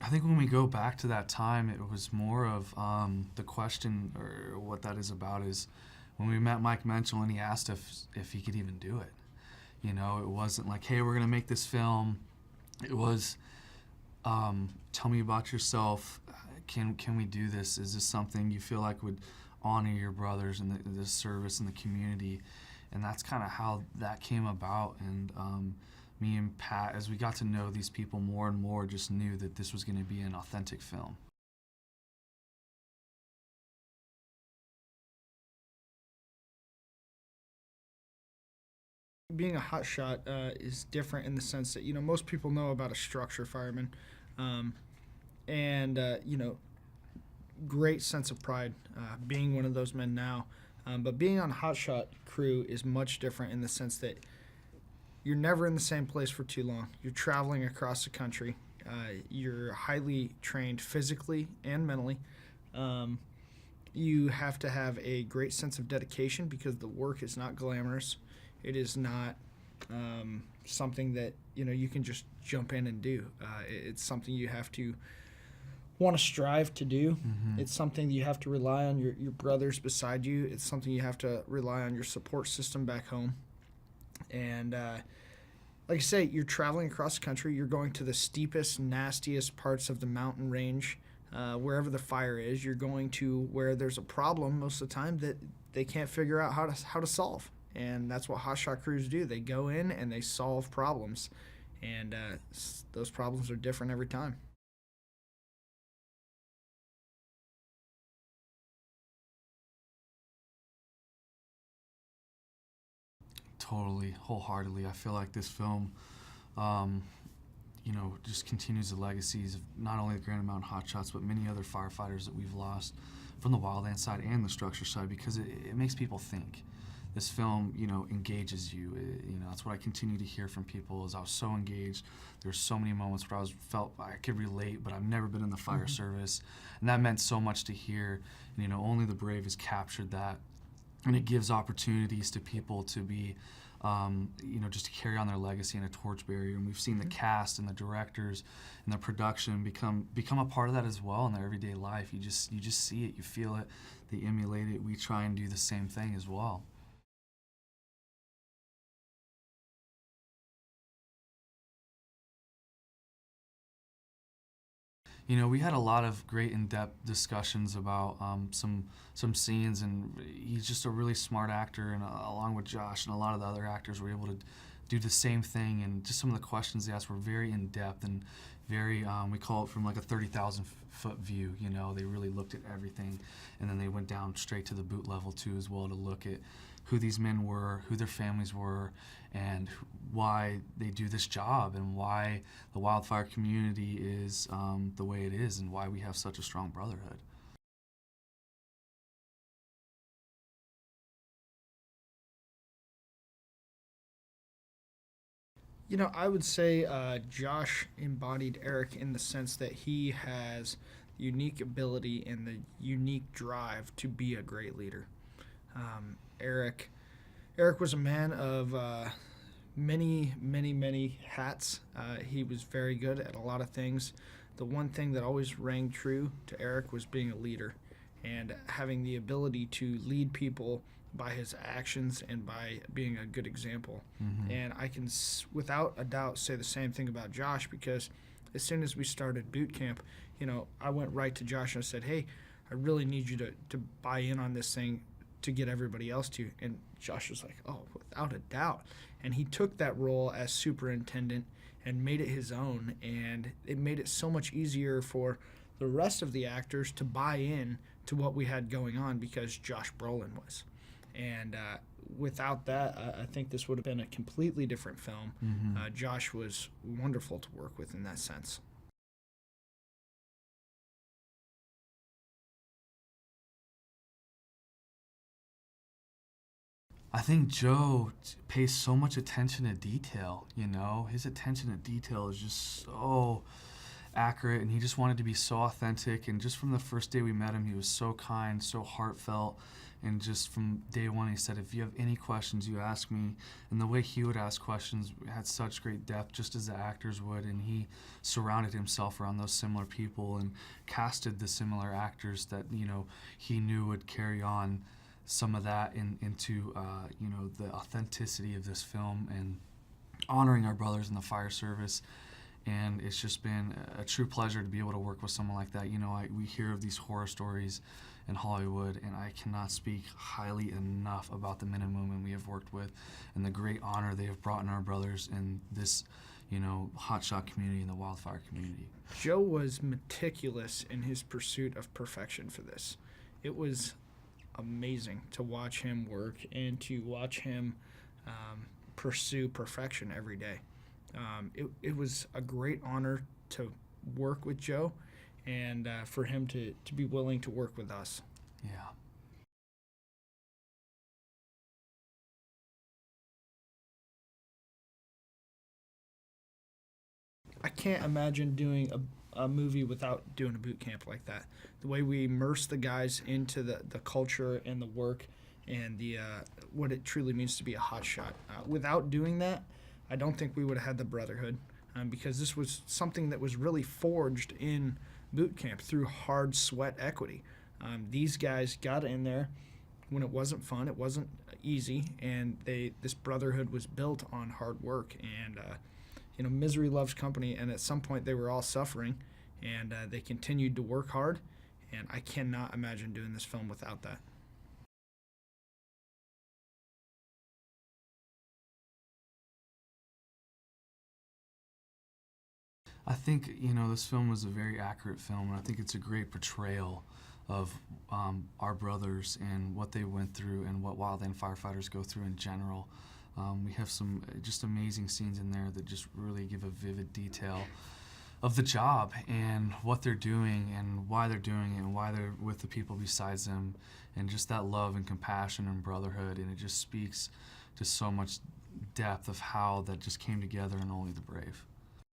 I think when we go back to that time, it was more of the question, or what that is about, is when we met Mike Menchel and he asked if he could even do it. You know, it wasn't like, hey, we're gonna make this film. It was, tell me about yourself. Can we do this? Is this something you feel like would honor your brothers and the service and the community? And that's kind of how that came about. And me and Pat, as we got to know these people more and more, just knew that this was going to be an authentic film. Being a hotshot is different in the sense that, most people know about a structure fireman, um, and great sense of pride being one of those men now. But being on a hotshot crew is much different in the sense that you're never in the same place for too long. You're traveling across the country. You're highly trained physically and mentally. Um, you have to have a great sense of dedication because the work is not glamorous. It is not something that you can just jump in and do. It's something you have to want to strive to do. Mm-hmm. It's something you have to rely on your brothers beside you. It's something you have to rely on your support system back home. And like I say, you're traveling across the country. You're going to the steepest, nastiest parts of the mountain range. Wherever the fire is, you're going to where there's a problem most of the time that they can't figure out how to solve. And that's what hotshot crews do. They go in and they solve problems. And those problems are different every time. Totally, wholeheartedly. I feel like this film, um, just continues the legacies of not only the Granite Mountain Hotshots, but many other firefighters that we've lost from the wildland side and the structure side, because it makes people think. This film, engages you. That's what I continue to hear from people. Is I was so engaged. There's so many moments where felt I could relate, but I've never been in the fire service, and that meant so much to hear. And, only the brave has captured that, and it gives opportunities to people to be, just to carry on their legacy in a torchbearer. And we've seen the cast and the directors and the production become a part of that as well in their everyday life. You just see it, you feel it, they emulate it. We try and do the same thing as well. We had a lot of great in-depth discussions about some scenes, and he's just a really smart actor, and along with Josh and a lot of the other actors were able to do the same thing, and just some of the questions they asked were very in-depth and very, we call it from like a 30,000 foot view. They really looked at everything, and then they went down straight to the boot level too as well to look at who these men were, who their families were, and why they do this job, and why the wildfire community is the way it is, and why we have such a strong brotherhood. I would say Josh embodied Eric in the sense that he has the unique ability and the unique drive to be a great leader. Eric was a man of many, many, many hats. He was very good at a lot of things. The one thing that always rang true to Eric was being a leader and having the ability to lead people by his actions and by being a good example. Mm-hmm. And I can, without a doubt, say the same thing about Josh because as soon as we started boot camp, I went right to Josh and I said, hey, I really need you to buy in on this thing to get everybody else to. And Josh was like, oh, without a doubt. And he took that role as superintendent and made it his own. And it made it so much easier for the rest of the actors to buy in to what we had going on because Josh Brolin was. And without that, I think this would have been a completely different film. Mm-hmm. Josh was wonderful to work with in that sense. I think Joe pays so much attention to detail. His attention to detail is just so accurate, and he just wanted to be so authentic. And just from the first day we met him, he was so kind, so heartfelt. And just from day one, he said, if you have any questions, you ask me. And the way he would ask questions had such great depth, just as the actors would. And he surrounded himself around those similar people and casted the similar actors that, you know, he knew would carry on some of that into, you know, the authenticity of this film and honoring our brothers in the fire service. And it's just been a true pleasure to be able to work with someone like that. You know, we hear of these horror stories in Hollywood, and I cannot speak highly enough about the men and women we have worked with and the great honor they have brought in our brothers in this, you know, hotshot community and the wildfire community. Joe was meticulous in his pursuit of perfection for this. It was amazing to watch him work and to watch him pursue perfection every day. It was a great honor to work with Joe and for him to be willing to work with us. Yeah. I can't imagine doing a movie without doing a boot camp like that. The way we immerse the guys into the culture and the work and the what it truly means to be a hotshot. Without doing that, I don't think we would have had the brotherhood, because this was something that was really forged in boot camp through hard sweat equity. These guys got in there when it wasn't fun, it wasn't easy, and this brotherhood was built on hard work. And you know, misery loves company, and at some point they were all suffering, and they continued to work hard. And I cannot imagine doing this film without that. I think, you know, this film was a very accurate film, and I think it's a great portrayal of our brothers and what they went through and what wildland firefighters go through in general. We have some just amazing scenes in there that just really give a vivid detail of the job and what they're doing and why they're doing it and why they're with the people besides them, and just that love and compassion and brotherhood. And it just speaks to so much depth of how that just came together in Only the Brave.